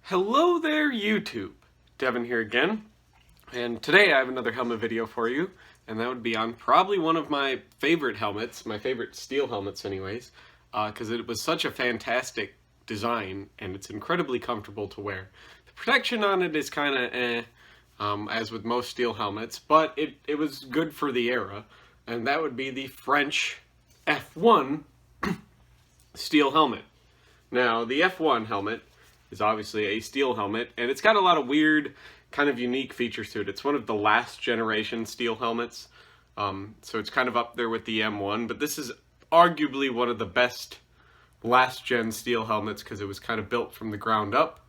Hello there, YouTube. Devin here again, and today I have another helmet video for you, and that would be on probably one of my favorite helmets, my favorite steel helmets anyways, because it was such a fantastic design, and it's incredibly comfortable to wear. The protection on it is kind of as with most steel helmets, but it was good for the era, and that would be the French F1 steel helmet. Now, the F1 helmet is obviously a steel helmet, and it's got a lot of weird, kind of unique features to it. It's one of the last generation steel helmets, so it's kind of up there with the M1, but this is arguably one of the best last gen steel helmets because it was kind of built from the ground up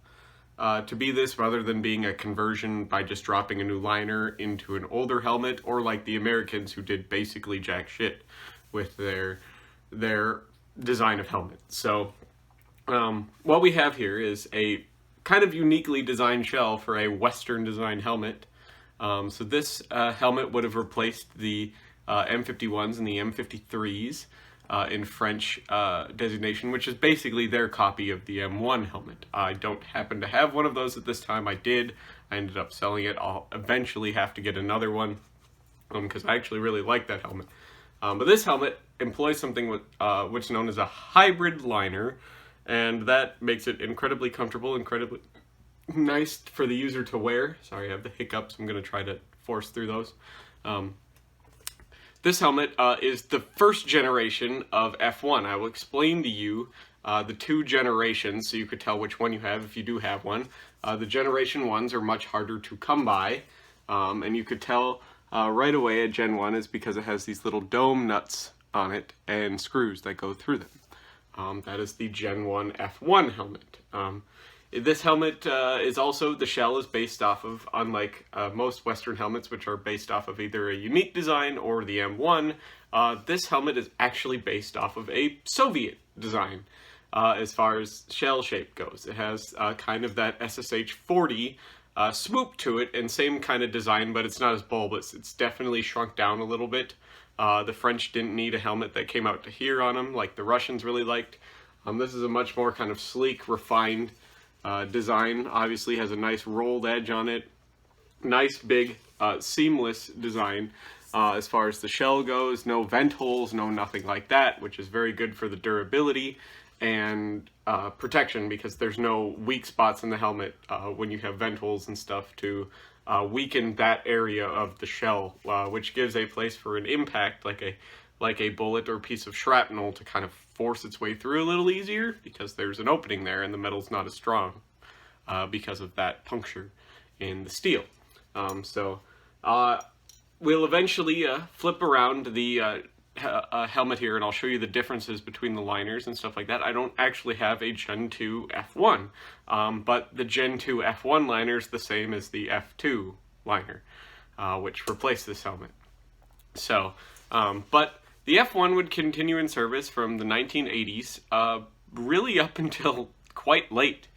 to be this, rather than being a conversion by just dropping a new liner into an older helmet, or like the Americans who did basically jack shit with their design of helmet. So what we have here is a kind of uniquely designed shell for a Western design helmet. So this helmet would have replaced the M51s and the M53s in French designation, which is basically their copy of the M1 helmet. I don't happen to have one of those at this time. I did. I ended up selling it. I'll eventually have to get another one because I actually really like that helmet. But this helmet employs something with, which is known as a hybrid liner, and that makes it incredibly comfortable, incredibly nice for the user to wear. Sorry, I have the hiccups. I'm going to try to force through those. This helmet is the first generation of F1. I will explain to you the two generations so you could tell which one you have if you do have one. The generation ones are much harder to come by, and you could tell right away at Gen 1 is because it has these little dome nuts on it and screws that go through them. That is the Gen 1 F1 helmet. This helmet is also, the shell is based off of, unlike most Western helmets, which are based off of either a unique design or the M1, this helmet is actually based off of a Soviet design as far as shell shape goes. It has kind of that SSH-40 swoop to it, and same kind of design, but it's not as bulbous. It's definitely shrunk down a little bit. The French didn't need a helmet that came out to here on them, like the Russians really liked. This is a much more kind of sleek, refined design. Obviously has a nice rolled edge on it. Nice, big, seamless design as far as the shell goes. No vent holes, no nothing like that, which is very good for the durability and protection, because there's no weak spots in the helmet when you have vent holes and stuff to weaken that area of the shell, which gives a place for an impact, like a bullet or piece of shrapnel, to kind of force its way through a little easier, because there's an opening there and the metal's not as strong because of that puncture in the steel. We'll eventually flip around the helmet here, and I'll show you the differences between the liners and stuff like that. I don't actually have a Gen 2 F1, but the Gen 2 F1 liner is the same as the F2 liner, which replaced this helmet. So, but the F1 would continue in service from the 1980s, really up until quite late,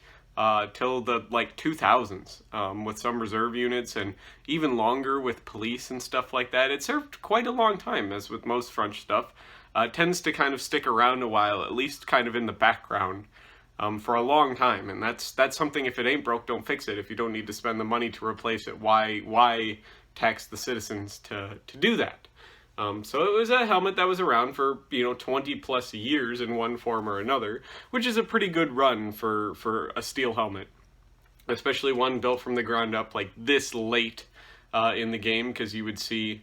till the 2000s, with some reserve units, and even longer with police and stuff like that. It served quite a long time, as with most French stuff. It tends to kind of stick around a while, at least kind of in the background, for a long time. And that's something, if it ain't broke, don't fix it. If you don't need to spend the money to replace it, why tax the citizens to do that? So it was a helmet that was around for, 20 plus years in one form or another, which is a pretty good run for a steel helmet, especially one built from the ground up like this late in the game, because you would see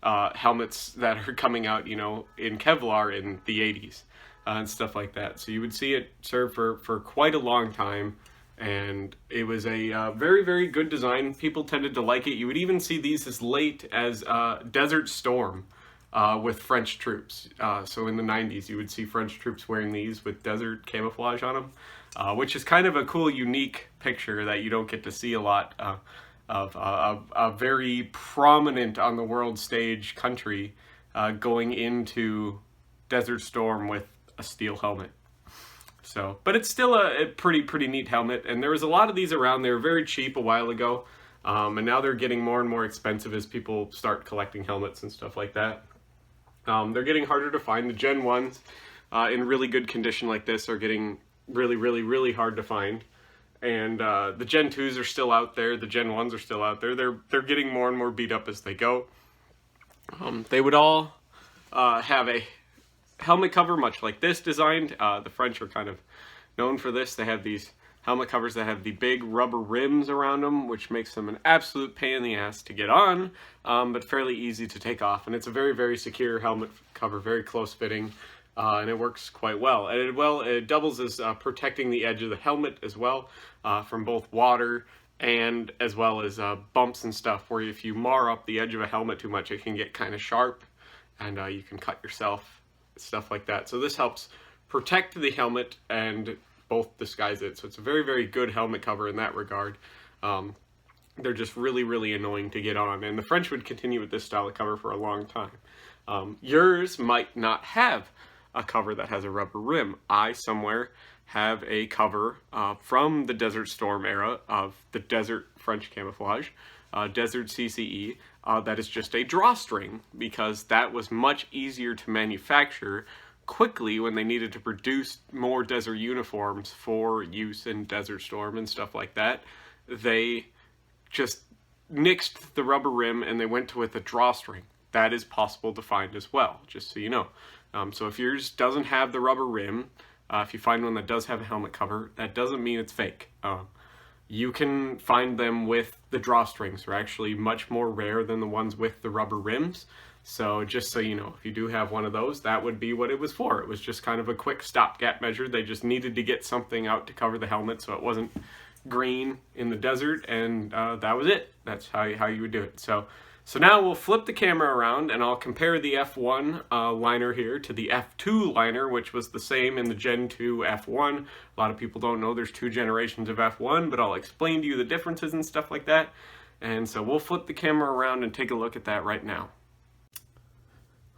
helmets that are coming out, in Kevlar in the 80s and stuff like that. So you would see it serve for quite a long time. And it was a very, very good design. People tended to like it. You would even see these as late as Desert Storm with French troops. So in the 90s, you would see French troops wearing these with desert camouflage on them, which is kind of a cool, unique picture that you don't get to see a lot of a very prominent on the world stage country going into Desert Storm with a steel helmet. So, but it's still a pretty neat helmet, and there was a lot of these around. They were very cheap a while ago, and now they're getting more and more expensive as people start collecting helmets and stuff like that. They're getting harder to find. The Gen 1s in really good condition like this are getting really hard to find. and the Gen 2s are still out there, the Gen 1s are still out there. They're getting more and more beat up as they go. They would all have a helmet cover much like this designed. The French are kind of known for this. They have these helmet covers that have the big rubber rims around them, which makes them an absolute pain in the ass to get on, but fairly easy to take off. And it's a very, very secure helmet cover, very close fitting, and it works quite well. And it doubles as protecting the edge of the helmet as well from both water and as well as bumps and stuff, where if you mar up the edge of a helmet too much, it can get kind of sharp and you can cut yourself, stuff like that. So this helps protect the helmet and both disguise it. So it's a very, very good helmet cover in that regard. They're just really, really annoying to get on. And the French would continue with this style of cover for a long time. Yours might not have a cover that has a rubber rim. I somewhere have a cover from the Desert Storm era of the Desert French camouflage, Desert CCE, that is just a drawstring, because that was much easier to manufacture quickly when they needed to produce more desert uniforms for use in Desert Storm and stuff like that. They just nixed the rubber rim and they went with a drawstring. That is possible to find as well, just so you know. So if yours doesn't have the rubber rim, if you find one that does have a helmet cover, that doesn't mean it's fake. You can find them with the drawstrings. They're actually much more rare than the ones with the rubber rims. So just so you know, if you do have one of those, that would be what it was for. It was just kind of a quick stopgap measure. They just needed to get something out to cover the helmet so it wasn't green in the desert, and that was it. That's how you would do it. So now we'll flip the camera around and I'll compare the F1 liner here to the F2 liner, which was the same in the Gen 2 F1. A lot of people don't know there's 2 generations of F1, but I'll explain to you the differences and stuff like that. And so we'll flip the camera around and take a look at that right now.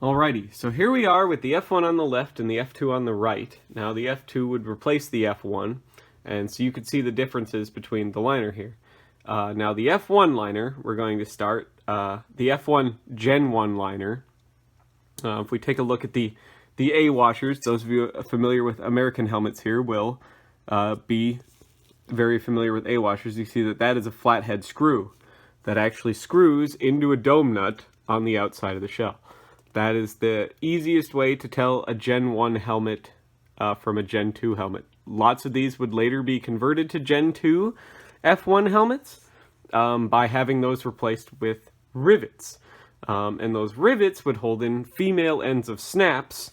Alrighty, so here we are with the F1 on the left and the F2 on the right. Now the F2 would replace the F1, and so you could see the differences between the liner here. Now the F1 liner, we're going to start, the F1 Gen 1 liner. If we take a look at the A washers, those of you familiar with American helmets here will be very familiar with A washers. You see that that is a flathead screw that actually screws into a dome nut on the outside of the shell. That is the easiest way to tell a Gen 1 helmet from a Gen 2 helmet. Lots of these would later be converted to Gen 2 F1 helmets by having those replaced with rivets. And those rivets would hold in female ends of snaps,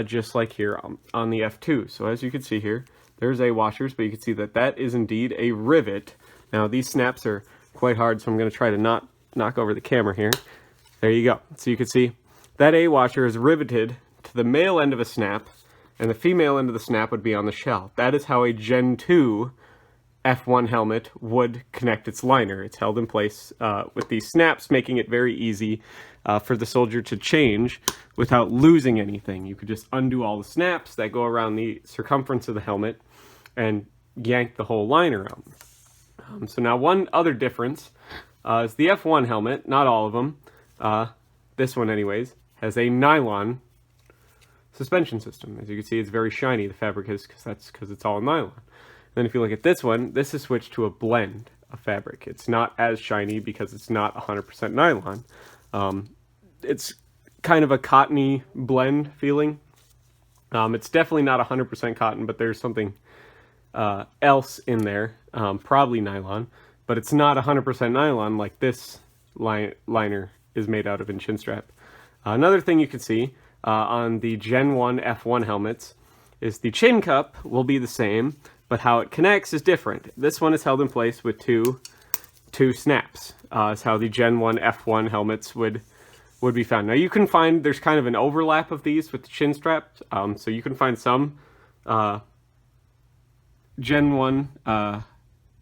just like here on the F2. So as you can see here, there's A washers, but you can see that that is indeed a rivet. Now these snaps are quite hard, so I'm going to try to not knock over the camera here. There you go. So you can see that A washer is riveted to the male end of a snap, and the female end of the snap would be on the shell. That is how a Gen 2 F1 helmet would connect its liner. It's held in place with these snaps, making it very easy for the soldier to change without losing anything. You could just undo all the snaps that go around the circumference of the helmet and yank the whole liner out. So now one other difference is the F1 helmet, not all of them, this one anyways, has a nylon suspension system. As you can see, it's very shiny, the fabric is, because it's all nylon. Then if you look at this one, this is switched to a blend of fabric. It's not as shiny because it's not 100% nylon. It's kind of a cottony blend feeling. It's definitely not 100% cotton, but there's something else in there, probably nylon, but it's not 100% nylon like this liner is made out of in chin strap. Another thing you can see on the Gen 1 F1 helmets is the chin cup will be the same, but how it connects is different. This one is held in place with two snaps. Is how the Gen 1 F1 helmets would be found. Now you can find, there's kind of an overlap of these with the chin straps, so you can find some Gen 1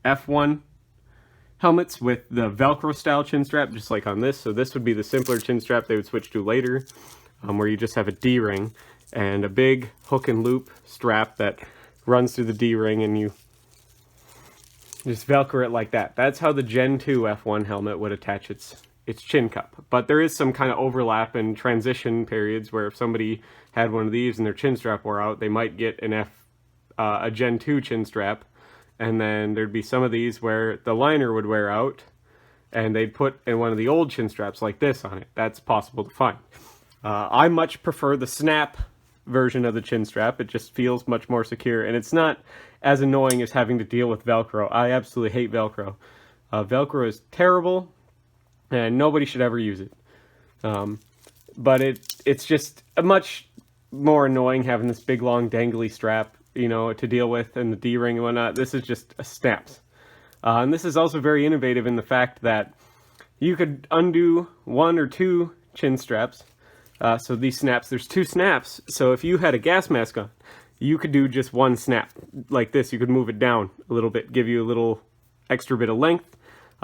F1 helmets with the Velcro style chin strap, just like on this. So this would be the simpler chin strap they would switch to later, where you just have a D-ring and a big hook and loop strap that runs through the D-ring and you just Velcro it like that. That's how the Gen 2 F1 helmet would attach its chin cup. But there is some kind of overlap and transition periods where if somebody had one of these and their chin strap wore out, they might get a Gen 2 chin strap and then there'd be some of these where the liner would wear out, and they'd put in one of the old chin straps like this on it. That's possible to find. I much prefer the snap version of the chin strap. It just feels much more secure, and it's not as annoying as having to deal with Velcro. I absolutely hate Velcro. Velcro is terrible, and nobody should ever use it. But it's just a much more annoying having this big, long, dangly strap, you know, to deal with, and the D-ring and whatnot. This is just a snaps. And this is also very innovative in the fact that you could undo 1 or 2 chin straps. So these snaps, there's 2 snaps. So if you had a gas mask on, you could do just 1 snap like this. You could move it down a little bit, give you a little extra bit of length.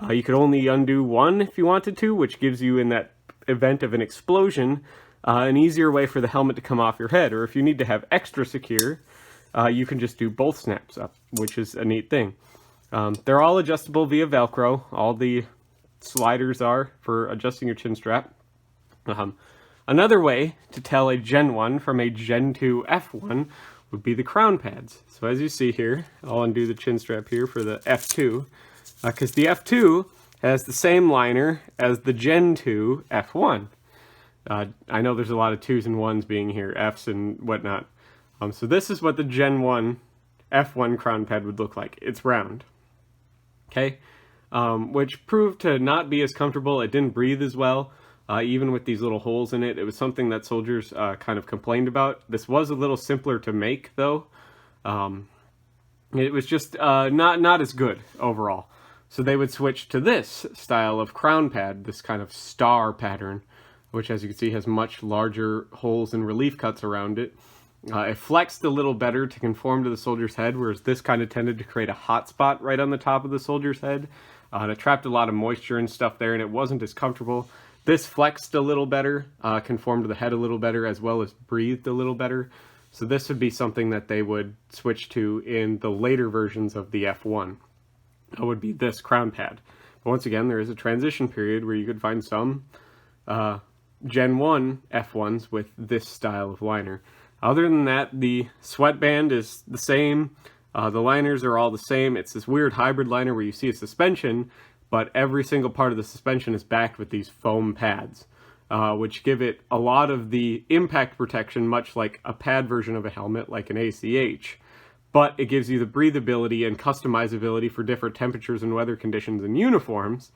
You could only undo 1 if you wanted to, which gives you, in that event of an explosion, an easier way for the helmet to come off your head. Or if you need to have extra secure, you can just do both snaps up, which is a neat thing. They're all adjustable via Velcro. All the sliders are for adjusting your chin strap. Another way to tell a Gen 1 from a Gen 2 F1 would be the crown pads. So as you see here, I'll undo the chin strap here for the F2, because the F2 has the same liner as the Gen 2 F1. I know there's a lot of 2s and 1s being here, Fs and whatnot. So this is what the Gen 1 F1 crown pad would look like. It's round. Okay? Which proved to not be as comfortable. It didn't breathe as well. Even with these little holes in it. It was something that soldiers kind of complained about. This was a little simpler to make, though. It was just not as good overall. So they would switch to this style of crown pad, this kind of star pattern, which, as you can see, has much larger holes and relief cuts around it. It flexed a little better to conform to the soldier's head, whereas this kind of tended to create a hot spot right on the top of the soldier's head. And it trapped a lot of moisture and stuff there, and it wasn't as comfortable. This flexed a little better, conformed to the head a little better, as well as breathed a little better. So this would be something that they would switch to in the later versions of the F1. That would be this crown pad. But once again, there is a transition period where you could find some Gen 1 F1s with this style of liner. Other than that, the sweatband is the same. The liners are all the same. It's this weird hybrid liner where you see a suspension, but every single part of the suspension is backed with these foam pads, which give it a lot of the impact protection, much like a pad version of a helmet, like an ACH. But it gives you the breathability and customizability for different temperatures and weather conditions and uniforms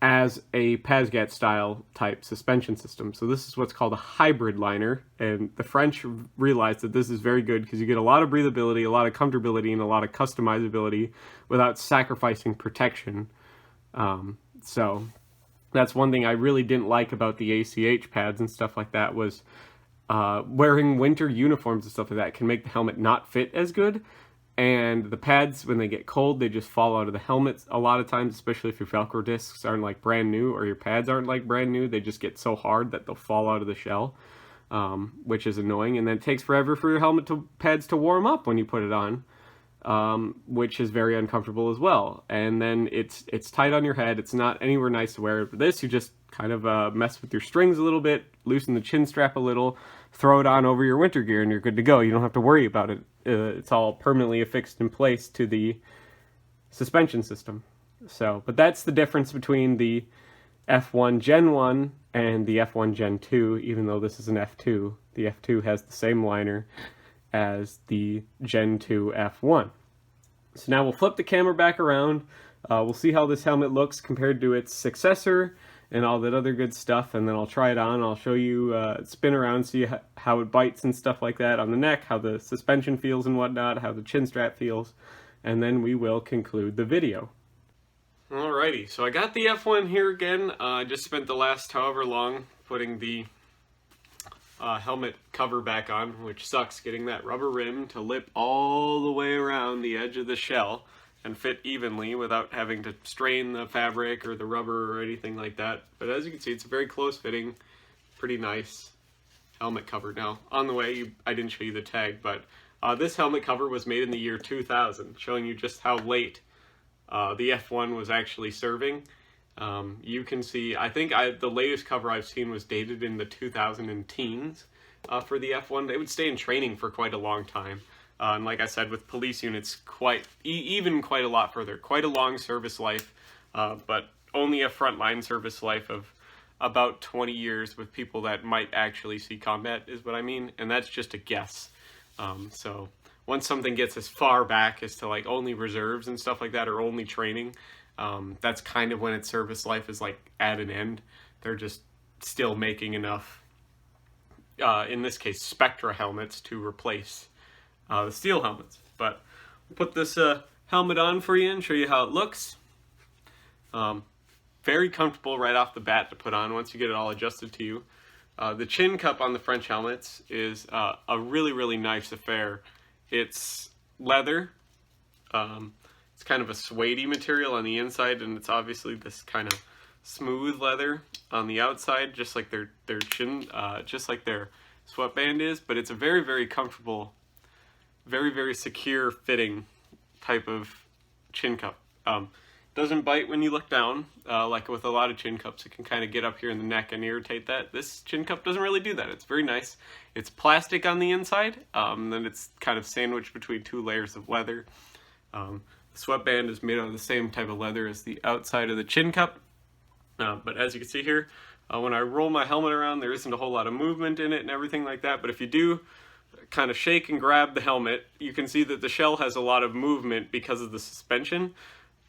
as a PASGAT style type suspension system. So this is what's called a hybrid liner, and the French realized that this is very good because you get a lot of breathability, a lot of comfortability, and a lot of customizability without sacrificing protection. So that's one thing I really didn't like about the ACH pads and stuff like that, was wearing winter uniforms and stuff like that can make the helmet not fit as good. And the pads, when they get cold, they just fall out of the helmets a lot of times, especially if your Velcro discs aren't like brand new or your pads aren't like brand new. They just get so hard that they'll fall out of the shell, which is annoying. And then it takes forever for your helmet pads to warm up when you put it on, which is very uncomfortable as well. And then it's tight on your head. It's not anywhere nice to wear. For this, you just kind of mess with your strings a little bit, loosen the chin strap a little, throw it on over your winter gear, and you're good to go. You don't have to worry about it. It's all permanently affixed in place to the suspension system. So, but that's the difference between the F1 Gen 1 and the F1 Gen 2, even though this is an F2. The F2 has the same liner as the Gen 2 F1. So now we'll flip the camera back around. We'll see how this helmet looks compared to its successor and all that other good stuff, and then I'll try it on. I'll show you spin around, see how it bites and stuff like that on the neck, how the suspension feels and whatnot, how the chin strap feels, and then we will conclude the video. Alrighty, so I got the F1 here again. I just spent the last however long putting the helmet cover back on, which sucks, getting that rubber rim to lip all the way around the edge of the shell and fit evenly without having to strain the fabric or the rubber or anything like that. But as you can see, it's a very close fitting, pretty nice helmet cover. Now, on the way, I didn't show you the tag, but this helmet cover was made in the year 2000, showing you just how late the F1 was actually serving. You can see, I think the latest cover I've seen was dated in the 2010s for the F1. It would stay in training for quite a long time. And like I said, with police units, even quite a lot further. Quite a long service life, but only a frontline service life of about 20 years with people that might actually see combat, is what I mean. And that's just a guess. So once something gets as far back as to like only reserves and stuff like that, or only training, that's kind of when its service life is like at an end. They're just still making enough, in this case, Spectra helmets to replace the steel helmets. But I'll put this helmet on for you and show you how it looks. Very comfortable right off the bat to put on once you get it all adjusted to you. The chin cup on the French helmets is a really, really nice affair. It's leather. It's kind of a suede-y material on the inside, and it's obviously this kind of smooth leather on the outside, just like their chin, just like their sweatband is. But it's a very, very comfortable, very, very secure fitting type of chin cup. Doesn't bite when you look down, like with a lot of chin cups. It can kind of get up here in the neck and irritate that. This chin cup doesn't really do that. It's very nice. It's plastic on the inside, then it's kind of sandwiched between two layers of leather. The sweatband is made out of the same type of leather as the outside of the chin cup. But as you can see here, when I roll my helmet around, there isn't a whole lot of movement in it and everything like that. But if you do kind of shake and grab the helmet, you can see that the shell has a lot of movement because of the suspension.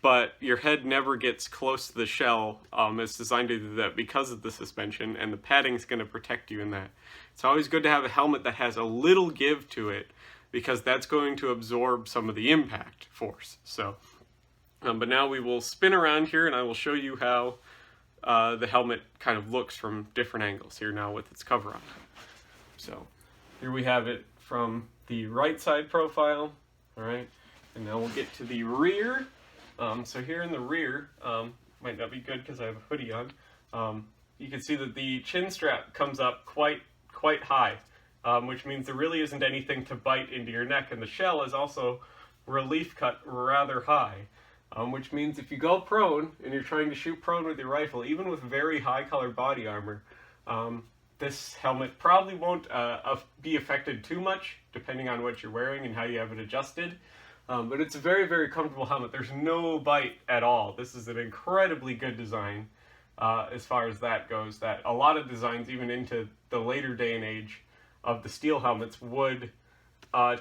But your head never gets close to the shell. It's designed to do that because of the suspension, and the padding's going to protect you in that. It's always good to have a helmet that has a little give to it, because that's going to absorb some of the impact force. So, but now we will spin around here, and I will show you how the helmet kind of looks from different angles here now with its cover on. So here we have it from the right side profile. All right, and now we'll get to the rear. So here in the rear, might not be good because I have a hoodie on, you can see that the chin strap comes up quite high, which means there really isn't anything to bite into your neck, and the shell is also relief cut rather high, which means if you go prone and you're trying to shoot prone with your rifle, even with very high colored body armor, this helmet probably won't be affected too much, depending on what you're wearing and how you have it adjusted. But it's a very, very comfortable helmet. There's no bite at all. This is an incredibly good design as far as that goes. That a lot of designs, even into the later day and age of the steel helmets, would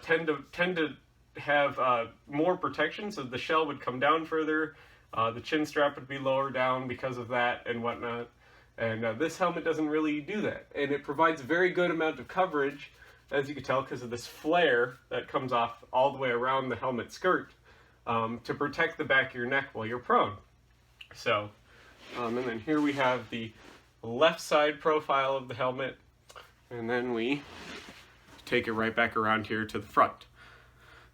tend to have more protection, so the shell would come down further. The chin strap would be lower down because of that and whatnot. And this helmet doesn't really do that. And it provides a very good amount of coverage, as you can tell, because of this flare that comes off all the way around the helmet skirt, to protect the back of your neck while you're prone. So, and then here we have the left side profile of the helmet, and then we take it right back around here to the front.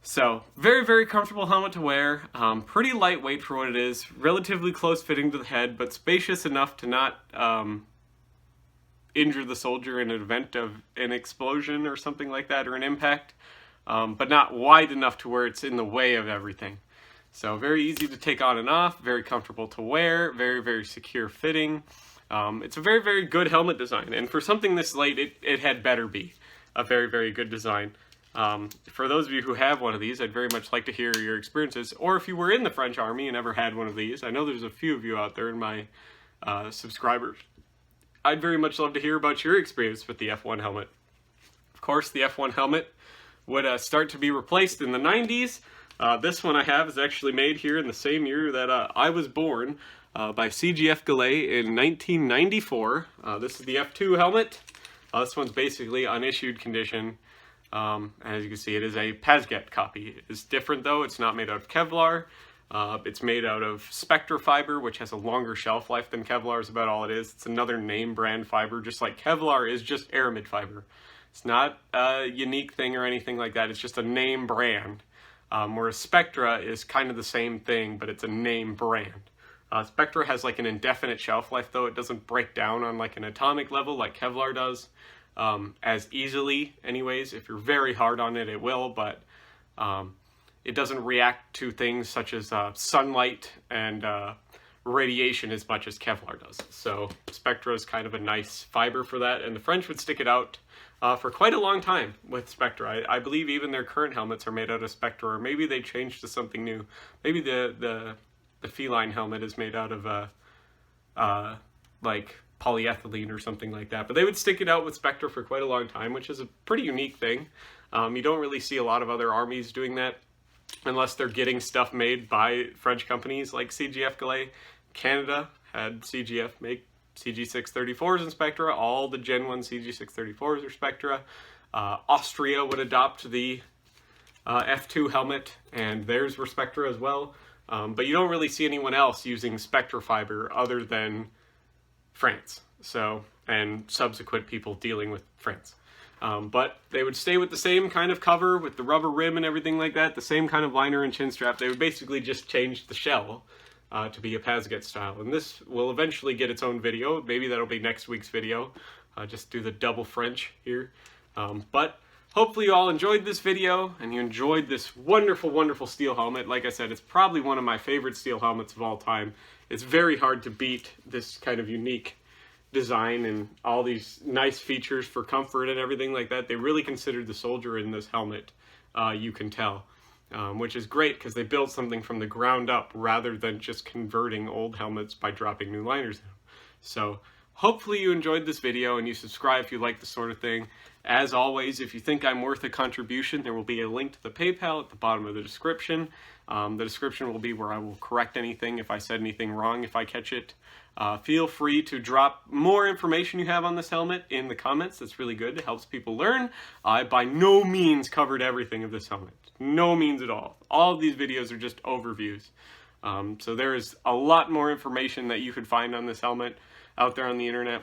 So, very, very comfortable helmet to wear, pretty lightweight for what it is, relatively close fitting to the head, but spacious enough to not injure the soldier in an event of an explosion or something like that, or an impact, but not wide enough to where it's in the way of everything. So very easy to take on and off, very comfortable to wear, very, very secure fitting. It's a very, very good helmet design, and for something this late, it had better be a very, very good design. For those of you who have one of these, I'd very much like to hear your experiences, or if you were in the French Army and ever had one of these. I know there's a few of you out there in my subscribers. I'd very much love to hear about your experience with the F1 helmet. Of course, the F1 helmet would start to be replaced in the 90s. This one I have is actually made here in the same year that I was born, by CGF Goulet in 1994. This is the F2 helmet. This one's basically unissued condition. As you can see, it is a Pazget copy. It's different though. It's not made out of Kevlar. It's made out of Spectra fiber, which has a longer shelf life than Kevlar is about all it is. It's another name brand fiber, just like Kevlar is just aramid fiber. It's not a unique thing or anything like that. It's just a name brand. Whereas Spectra is kind of the same thing, but it's a name brand. Spectra has like an indefinite shelf life though. It doesn't break down on like an atomic level like Kevlar does as easily anyways. If you're very hard on it, it will, but it doesn't react to things such as sunlight and radiation as much as Kevlar does. So Spectra is kind of a nice fiber for that, and the French would stick it out for quite a long time with Spectra. I believe even their current helmets are made out of Spectra, or maybe they changed to something new. Maybe the feline helmet is made out of like polyethylene or something like that. But they would stick it out with Spectra for quite a long time, which is a pretty unique thing. You don't really see a lot of other armies doing that unless they're getting stuff made by French companies like CGF Gallet. Canada had CGF make CG634s in Spectra. All the Gen 1 CG634s are Spectra. Austria would adopt the F2 helmet, and theirs were Spectra as well. But you don't really see anyone else using Spectra fiber other than France, and subsequent people dealing with France. But they would stay with the same kind of cover with the rubber rim and everything like that, the same kind of liner and chin strap. They would basically just change the shell to be a Pazget style. And this will eventually get its own video. Maybe that'll be next week's video. Just do the double French here. But hopefully you all enjoyed this video and you enjoyed this wonderful, wonderful steel helmet. Like I said, it's probably one of my favorite steel helmets of all time. It's very hard to beat this kind of unique design and all these nice features for comfort and everything like that. They really considered the soldier in this helmet, you can tell, which is great because they built something from the ground up rather than just converting old helmets by dropping new liners in them. So hopefully you enjoyed this video and you subscribe if you like this sort of thing. As always, if you think I'm worth a contribution, there will be a link to the PayPal at the bottom of the description. The description will be where I will correct anything if I said anything wrong, if I catch it. Feel free to drop more information you have on this helmet in the comments. That's really good. It helps people learn. I by no means covered everything of this helmet. No means at all. All of these videos are just overviews. So there is a lot more information that you could find on this helmet out there on the internet.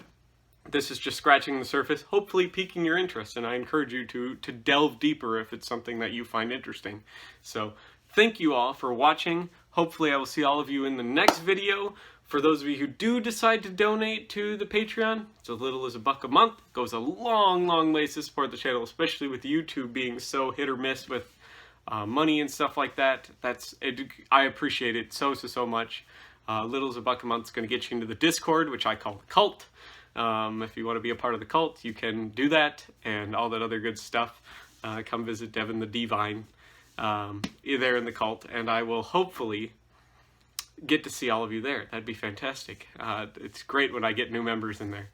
This is just scratching the surface, hopefully piquing your interest, and I encourage you to delve deeper if it's something that you find interesting. So thank you all for watching. Hopefully I will see all of you in the next video. For those of you who do decide to donate to the Patreon, it's as little as $1 a month. It goes a long, long ways to support the channel, especially with YouTube being so hit or miss with money and stuff like that. I appreciate it so much. Little as $1 a month is going to get you into the Discord, which I call the cult. If you want to be a part of the cult, you can do that and all that other good stuff. Come visit Devin the Divine there in the cult, and I will hopefully get to see all of you there. That'd be fantastic. It's great when I get new members in there.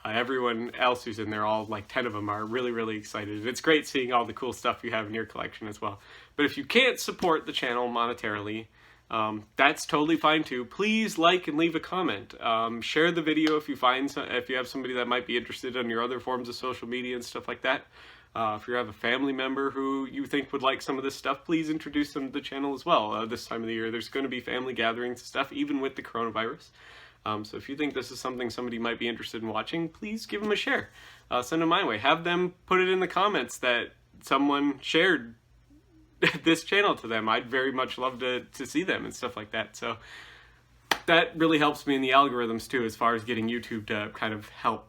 Everyone else who's in there, all like 10 of them, are really, really excited. It's great seeing all the cool stuff you have in your collection as well. But if you can't support the channel monetarily, that's totally fine too. Please like and leave a comment. Share the video if you have somebody that might be interested in your other forms of social media and stuff like that. If you have a family member who you think would like some of this stuff, please introduce them to the channel as well. This time of the year, there's going to be family gatherings and stuff, even with the coronavirus. So if you think this is something somebody might be interested in watching, please give them a share. Send them my way. Have them put it in the comments that someone shared this channel to them. I'd very much love to see them and stuff like that. So that really helps me in the algorithms too, as far as getting YouTube to kind of help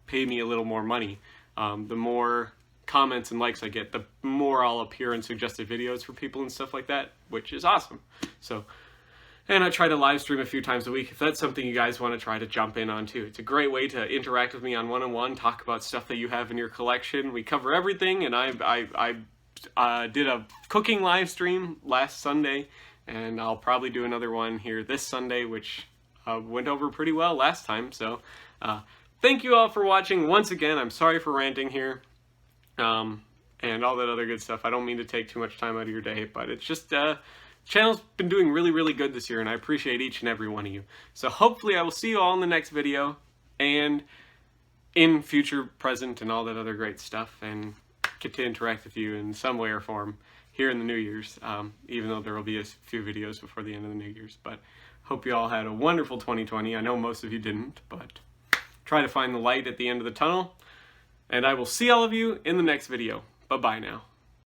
pay me a little more money. The more comments and likes I get, the more I'll appear in suggested videos for people and stuff like that, which is awesome. So, and I try to live stream a few times a week if that's something you guys want to try to jump in on too. It's a great way to interact with me on one-on-one, talk about stuff that you have in your collection. We cover everything, and I did a cooking live stream last Sunday, and I'll probably do another one here this Sunday, which went over pretty well last time. So thank you all for watching. Once again, I'm sorry for ranting here and all that other good stuff. I don't mean to take too much time out of your day, but it's just channel's been doing really, really good this year, and I appreciate each and every one of you. So hopefully I will see you all in the next video and in future, present, and all that other great stuff, and get to interact with you in some way or form here in the New Year's, even though there will be a few videos before the end of the New Year's. But hope you all had a wonderful 2020. I know most of you didn't, but try to find the light at the end of the tunnel, and I will see all of you in the next video. Bye-bye now.